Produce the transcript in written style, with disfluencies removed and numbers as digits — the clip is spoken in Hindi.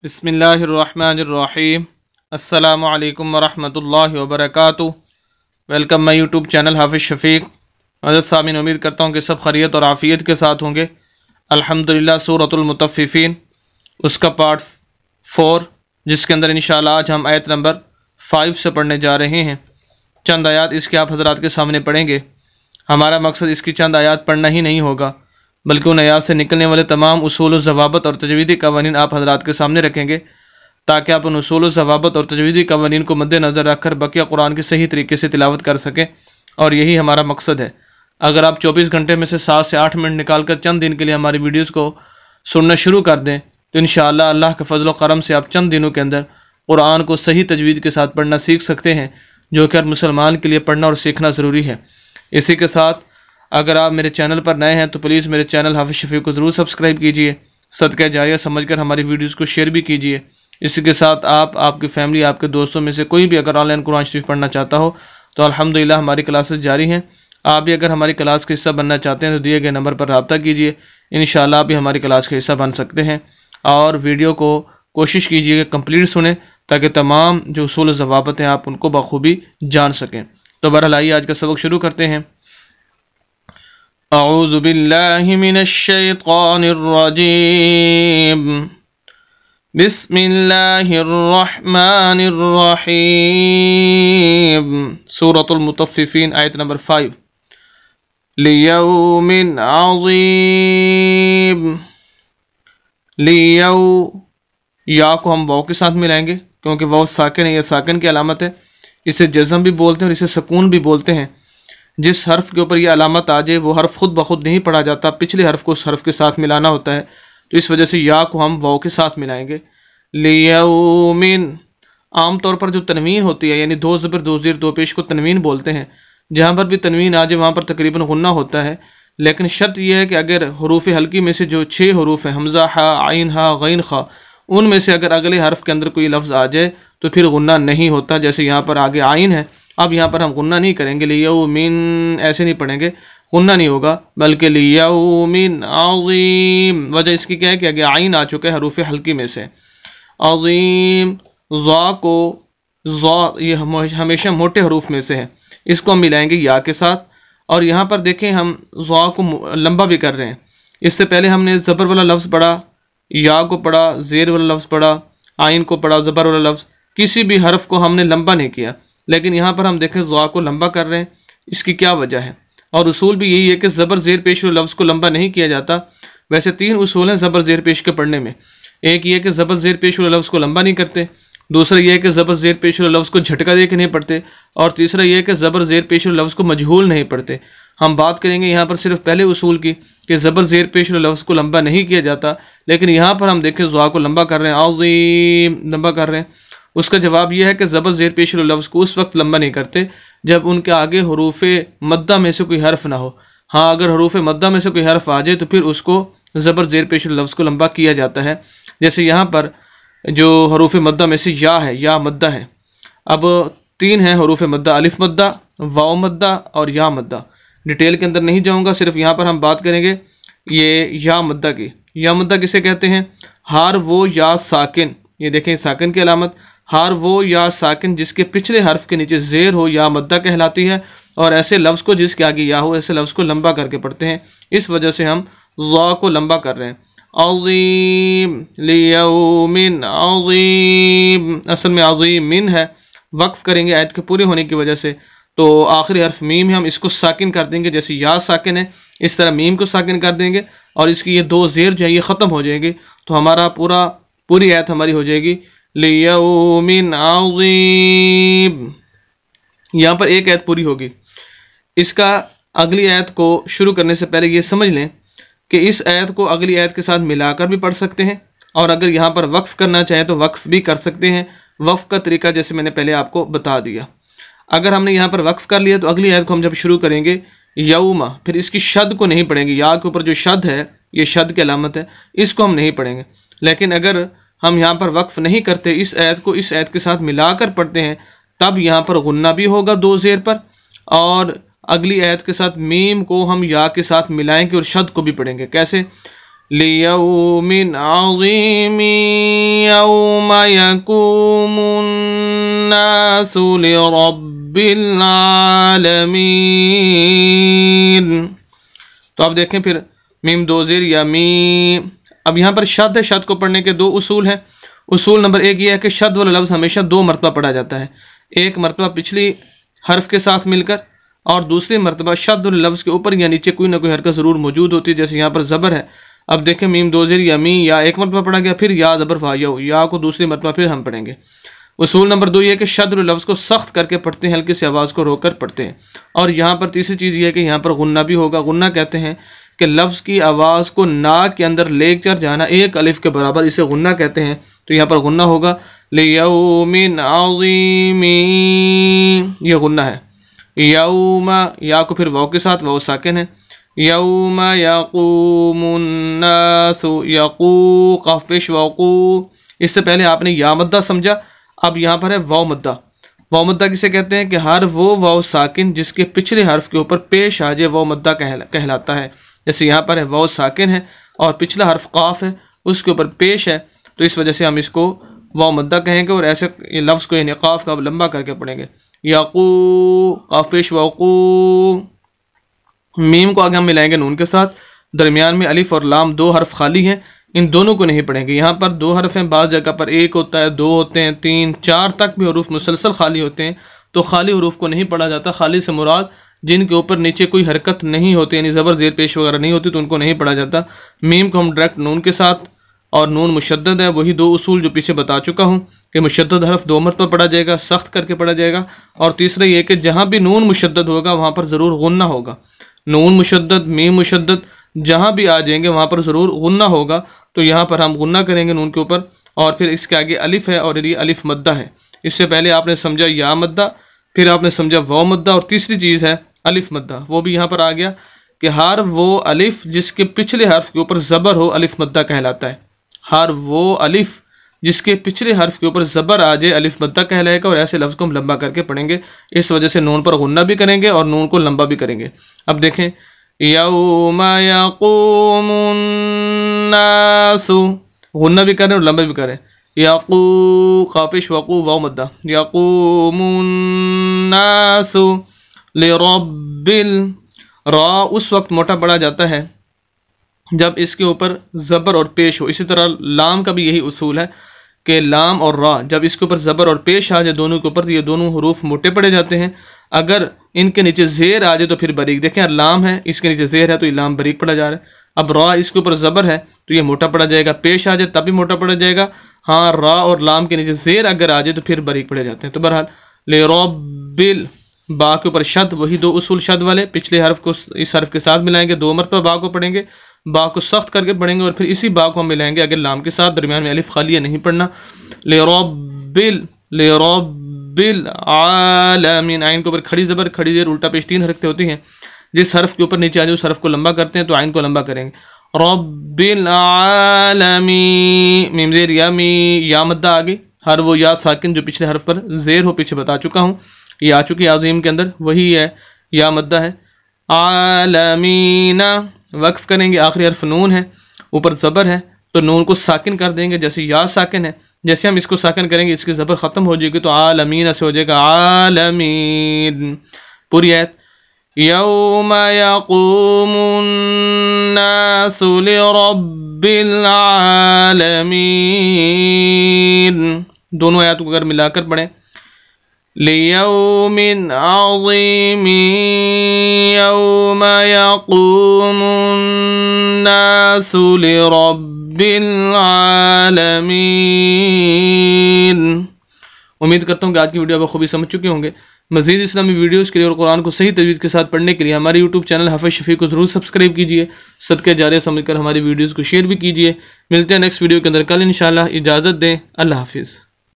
बिस्मिल्लाहिर्रहमानिर्रहीम। अस्सलामु अलैकुम वरहमतुल्लाहि वबरकातुहू। वेलकम माई यूट्यूब चैनल हाफिज़ शफ़ीक। हज़रत सामीन, उम्मीद करता हूँ कि सब खैरियत और आफ़ियत के साथ होंगे। अल्हम्दुलिल्लाह, सूरतुल मुतफ़्फ़िफ़ीन उसका पार्ट 4, जिसके अंदर इंशाअल्लाह आज हम आयत नंबर 5 से पढ़ने जा रहे हैं। चंद आयात इसके आप हज़रात के सामने पढ़ेंगे। हमारा मकसद इसकी चंद आयात पढ़ना ही नहीं होगा, बल्कि उन आयात से निकलने वाले तमाम उसूल व ज़वाबत और तजवीदी कवानीन आप हज़रात के सामने रखेंगे, ताकि आप उन उसूल व ज़वाबत और तजवीदी कवानीन को मद्देनज़र रखकर बकिया कुरान की सही तरीके से तिलावत कर सकें। और यही हमारा मकसद है। अगर आप 24 घंटे में से 7 से 8 मिनट निकाल कर चंद दिन के लिए हमारी वीडियोज़ को सुनना शुरू कर दें, तो इंशाअल्लाह अल्लाह के फजल व करम से आप चंद दिनों के अंदर कुरान को सही तजवीद के साथ पढ़ना सीख सकते हैं, जो कि हर मुसलमान के लिए पढ़ना और सीखना ज़रूरी है। इसी के साथ अगर आप मेरे चैनल पर नए हैं तो प्लीज़ मेरे चैनल हाफिज़ शफ़ीक को ज़रूर सब्सक्राइब कीजिए। सदका जारिया समझकर हमारी वीडियोज़ को शेयर भी कीजिए। इसी के साथ आपकी फैमिली, आपके दोस्तों में से कोई भी अगर ऑनलाइन कुरान शरीफ पढ़ना चाहता हो तो अल्हम्दुलिल्लाह हमारी क्लासेस जारी हैं। आप भी अगर हमारी क्लास का हिस्सा बनना चाहते हैं तो दिए गए नंबर पर रब्ता कीजिए। इंशाअल्लाह आप भी हमारी क्लास का हिस्सा बन सकते हैं। और वीडियो को कोशिश कीजिए कि कंप्लीट सुने, ताकि तमाम जो उसूल ज़वाबत हैं आप उनको बखूबी जान सकें। तो बहरहाल आइए आज का सबक शुरू करते हैं। अऊज़ु बिल्लाहि मिनश शैतानिर रजीम। बिस्मिल्लाहिर्रहमानिर्रहीम। सूरतुल मुतफ़्फ़िफ़ीन आयत नंबर 5। लियौमिन अज़ीम। लियौ, या को हम वाव के साथ मिलाएंगे, क्योंकि वाव साकिन है, यह साकिन की अलामत है। इसे जज़म भी बोलते हैं और इसे सुकून भी बोलते हैं। जिस हर्फ के ऊपर यह अलामत आ जाए वो हर्फ खुद ब खुद नहीं पढ़ा जाता, पिछले हर्फ को उस हर्फ के साथ मिलाना होता है। तो इस वजह से या को हम वाव के साथ मिलाएंगे। लियौमिन, आमतौर पर जो तनवीन होती है, यानी दो ज़बर दो ज़ीर दो पेश को तनवीन बोलते हैं। जहाँ पर भी तनवीन आ जाए वहाँ पर तकरीबन गुन्ना होता है। लेकिन शर्त यह है कि अगर हरूफ हल्की में से जो 6 हरूफ हैं, हमज़ा, हा, आइन, हा, गैन, खा, उनमें से अगर अगले हर्फ के अंदर कोई लफ्ज़ आ जाए तो फिर गुन्ना नहीं होता। जैसे यहाँ पर आगे आइन है, अब यहाँ पर हम गुन्ना नहीं करेंगे, लियौमिन ऐसे नहीं पढ़ेंगे, गुन्ना नहीं होगा, बल्कि लियौमिन अज़ीम। वजह इसकी क्या है कि आगे आइन आ चुका है हरूफ हल्की में से। अज़ीम, ज़ा को, ज़ा ये हमेशा मोटे हरूफ में से है, इसको हम मिलाएंगे या के साथ। और यहाँ पर देखें हम ज़ा को लंबा भी कर रहे हैं। इससे पहले हमने ज़बर वाला लफ्ज़ पढ़ा, या को पढ़ा, ज़ेर वाला लफ्ज़ पढ़ा, आइन को पढ़ा, ज़बर वाला लफ्ज़, किसी भी हर्फ को हमने लंबा नहीं किया। लेकिन यहाँ पर हम देखें ज़ा को लंबा कर रहे हैं, इसकी क्या वजह है? और उसूल भी यही है कि ज़बर ज़ेर पेश वाले लफ्ज़ को लंबा नहीं किया जाता। वैसे 3 उसूल हैं ज़बर ज़ेर पेश के पढ़ने में। एक ये कि ज़बर ज़ेर पेश वाले लफ्ज़ को लंबा नहीं करते, दूसरा यह है कि ज़बर ज़ेर पेश वाले लफ्ज़ को झटका दे के नहीं पढ़ते, और तीसरा यह है कि ज़बर ज़ेर पेश वाले लफ्ज़ को मजहूल नहीं पढ़ते। हम बात करेंगे यहाँ पर सिर्फ पहले उसूल की कि ज़बर ज़ेर पेश वाले लफ्ज़ को लंबा नहीं किया जाता। लेकिन यहाँ पर हम देखें ज़ा को लंबा कर रहे हैं, अज़ीम लंबा कर रहे हैं। उसका जवाब यह है कि ज़बर ज़ेर पेश वाले लफ्ज़ को उस वक्त लंबा नहीं करते जब उनके आगे हरूफ मद्दा में से कोई हर्फ ना हो। हाँ, अगर हरूफ मद्दा में से कोई हर्फ आ जाए तो फिर उसको ज़बर ज़ेर पेश वाले लफ्ज़ को लंबा किया जाता है। जैसे यहाँ पर जो हरूफ मद्दा में से या है, या मद्दा है। अब 3 हैं हरूफ मद्दा, अलिफ मद्दा, वाव मद्दा और या मद्दा। डिटेल के अंदर नहीं जाऊँगा, सिर्फ यहाँ पर हम बात करेंगे ये या मद्दा की। या मद्दा किसे कहते हैं? हार वो या साकिन, ये देखें साकिन की अलामत, हार वो या साकिन जिसके पिछले हर्फ के नीचे ज़ेर हो या मद्दा कहलाती है। और ऐसे लफ्ज़ को जिसके आगे या हो, ऐसे लफ्ज़ को लंबा करके पढ़ते हैं। इस वजह से हम ज़ा को लंबा कर रहे हैं। अज़ीम, लियौमिन अज़ीम, असल में अज़ीम मिन है, वक्फ करेंगे आयत के पूरे होने की वजह से। तो आखिरी हर्फ मीम है, हम इसको साकिन कर देंगे। जैसे या साकिन है, इस तरह मीम को साकिन कर देंगे और इसकी ये 2 ज़ेर जो है ये ख़त्म हो जाएगी। तो हमारा पूरी आयत हमारी हो जाएगी लियौमिन अज़ीम। यहाँ पर एक आयत पूरी होगी। इसका अगली आयत को शुरू करने से पहले ये समझ लें कि इस आयत को अगली आयत के साथ मिलाकर भी पढ़ सकते हैं, और अगर यहाँ पर वक्फ करना चाहें तो वक्फ भी कर सकते हैं। वक्फ का तरीका जैसे मैंने पहले आपको बता दिया। अगर हमने यहाँ पर वक्फ कर लिया तो अगली आयत को हम जब शुरू करेंगे यौमा, फिर इसकी शद को नहीं पढ़ेंगे। या के ऊपर जो शद है ये शद की अलामत है, इसको हम नहीं पढ़ेंगे। लेकिन अगर हम यहाँ पर वक्फ नहीं करते, इस आयत को इस आयत के साथ मिलाकर पढ़ते हैं, तब यहाँ पर गुन्ना भी होगा 2 ज़ेर पर, और अगली आयत के साथ मीम को हम या के साथ मिलाएंगे और शद को भी पढ़ेंगे। कैसे? लियौमिन अज़ीम यक़ूमुन्नासु लिरब्बिल आलमीन। तो आप देखें फिर मीम दो ज़ेर या मी। अब यहाँ पर शद है, शद को पढ़ने के दो उसूल हैं। उसूल नंबर एक ये है कि शद वाला लफ्ज़ हमेशा दो मरतबा पढ़ा जाता है, एक मरतबा पिछली हर्फ के साथ मिलकर और दूसरी मरतबा शद वाले लफ्ज़ के ऊपर या नीचे कोई ना कोई हरकत ज़रूर मौजूद होती है। जैसे यहाँ पर ज़बर है, अब देखें मीम दो ज़ेर या मी, या एक मरतबा पढ़ा गया, फिर या ज़बर फा या को दूसरी मरतबा फिर हम पढ़ेंगे। उसूल नंबर दो ये है कि शद वाले लफ्ज़ को सख्त करके पढ़ते हैं, हल्की सी आवाज़ को रोक कर पढ़ते हैं। और यहाँ पर तीसरी चीज़ ये है कि यहाँ पर गुन्ना भी होगा। गुन्ना कहते हैं कि लफ्ज़ की आवाज़ को नाक के अंदर लेकर जाना एक अलिफ के बराबर, इसे गुन्ना कहते हैं। तो यहाँ पर गुन्ना होगा लियौमिन अज़ीम, ये गुन्ना है। यौमा, या को फिर वाव के साथ, वाव साकिन है। यौमा यक़ूमुन्नासु, यक़ू क़ाफ़ पेश वक़ू, इससे पहले आपने या मद्दा समझा, अब यहाँ पर है वाव मद्दा। वाव मद्दा किसे कहते हैं कि हर वो वाव साकिन जिसके पिछले हर्फ के ऊपर पेश आ जाए वाव मद्दा कहलाता है। जैसे यहाँ पर है वाव साकिन है और पिछला हर्फ क़ाफ़ है, उसके ऊपर पेश है, तो इस वजह से हम इसको वाव मद्दा कहेंगे और ऐसे लफ्ज़ को यानी क़ाफ़ का लंबा करके पढ़ेंगे। यक़ू क़ाफ़ पेश वक़ू। मीम को आगे हम मिलाएंगे नून के साथ, दरमियान में अलिफ और लाम दो हर्फ खाली हैं, इन दोनों को नहीं पढ़ेंगे। यहाँ पर दो हर्फ हैं, बाज़ जगह पर एक होता है, दो होते हैं, तीन चार तक भी हरूफ मुसलसल खाली होते हैं, तो खाली हरूफ को नहीं पढ़ा जाता। खाली से मुराद जिनके ऊपर नीचे कोई हरकत नहीं होती, यानी ज़बर ज़ेर पेश वगैरह नहीं होती, तो उनको नहीं पढ़ा जाता। मीम को हम डायरेक्ट नून के साथ, और नून मुशद्दद है, वही दो उसूल जो पीछे बता चुका हूँ कि मुशद्दद हर्फ दो मरतबा पढ़ा जाएगा, सख्त करके पढ़ा जाएगा। और तीसरा ये कि जहाँ भी नून मुशद्दद होगा वहाँ पर ज़रूर गुन्ना होगा। नून मुशद्दद, मीम मुशद्दद जहाँ भी आ जाएंगे वहाँ पर ज़रूर गुन्ना होगा, तो यहाँ पर हम गुन्ना करेंगे नून के ऊपर। और फिर इसके आगे अलिफ है और ये अलिफ मद्दा है। इससे पहले आपने समझा या मद्दा, फिर आपने समझा वाव मद्दा, और तीसरी चीज़ है अलिफ मद्दा। वो भी यहाँ पर आ गया कि हर वो अलिफ जिसके पिछले हर्फ के ऊपर ज़बर हो अलिफ मद्दा कहलाता है। हर वो अलिफ जिसके पिछले हर्फ के ऊपर ज़बर आ जाए अलिफ मद्दा कहलाएगा, और ऐसे लफ्ज़ को हम लंबा करके पढ़ेंगे। इस वजह से नून पर गुन्ना भी करेंगे और नून को लंबा भी करेंगे। अब देखें यौमा यक़ूमुन्नासु, गुन्ना भी करें और लंबा भी करें। यक़ू क़ाफ़ वक़ू वाव मद्दा, यक़ूमुन्नासु लिरब्बिल, रा उस वक्त मोटा पड़ा जाता है जब इसके ऊपर ज़बर और पेश हो। इसी तरह लाम का भी यही उसूल है कि लाम और रा जब इसके ऊपर ज़बर और पेश आ जाए दोनों के ऊपर, तो ये दोनों हरूफ मोटे पड़े जाते हैं। अगर इनके नीचे ज़ेर आ जाए तो फिर बारीक। देखें लाम है, इसके नीचे ज़ेर है तो ये लाम बारीक पड़ा जा रहा है। अब रा इसके ऊपर ज़बर है तो ये मोटा पड़ा जाएगा, पेश आ जाए तब भी मोटा पड़ा जाएगा। हाँ, रा और लाम के नीचे ज़ेर अगर आ जाए तो फिर बारीक पड़े जाते हैं। तो बहरहाल लिरब्बिल, बा के ऊपर शद, वही दो उसूल शद वाले, पिछले हर्फ को इस हर्फ के साथ मिलाएंगे, दो मरतबा बा को पढ़ेंगे, बा को सख्त करके पढ़ेंगे, और फिर इसी बा को हम मिलाएंगे अगर लाम के साथ, दरमियान में अलिफ खाली है नहीं पढ़ना। लिरब्बिल आलमीन, आइन के ऊपर खड़ी ज़बर खड़ी ज़ेर उल्टा पेश तीन हरकतें होती हैं। जिस हर्फ के ऊपर नीचे आ जाए उस हर्फ को लंबा करते हैं, तो आइन को लंबा करेंगे। रब्बिल आलमीन, मीम ज़ेर या मी, या मद्दा आ गई। हर वो या साकिन जो पिछले हर्फ पर ज़ेर हो, पीछे बता चुका हूँ, ये आ चुकी है आज़ीम के अंदर, वही है या मद्दा है। आलमीना, वक्फ करेंगे, आखिरी हर्फ नून है, ऊपर ज़बर है, तो नून को साकिन कर देंगे। जैसे या साकिन है, जैसे हम इसको साकिन करेंगे इसकी ज़बर ख़त्म हो जाएगी, तो आलमीना से हो जाएगा आलमीन। पूरी आयत यौमा यक़ूमुन्नासु लिरब्बिल आलमीन, दोनों आयतों को अगर मिलाकर पढ़ें, लियौमिन अज़ीमिन यौमा यक़ूमुन्नासु लिरब्बिल आलमीन। उम्मीद करता हूँ कि आज की वीडियो आप खूबी समझ चुके होंगे। मज़ीद इस्लामी वीडियोज़ के लिए और कुरान को सही तजवीज़ के साथ पढ़ने के लिए हमारे यूट्यूब चैनल हाफ़िज़ शफ़ी को ज़रूर सब्सक्राइब कीजिए। सदक़े जारिया समझकर हमारी वीडियोज़ को शेयर भी कीजिए। मिलते हैं नेक्स्ट वीडियो के अंदर कल इंशाअल्लाह। इजाज़त दें, अल्लाह हाफ़िज़।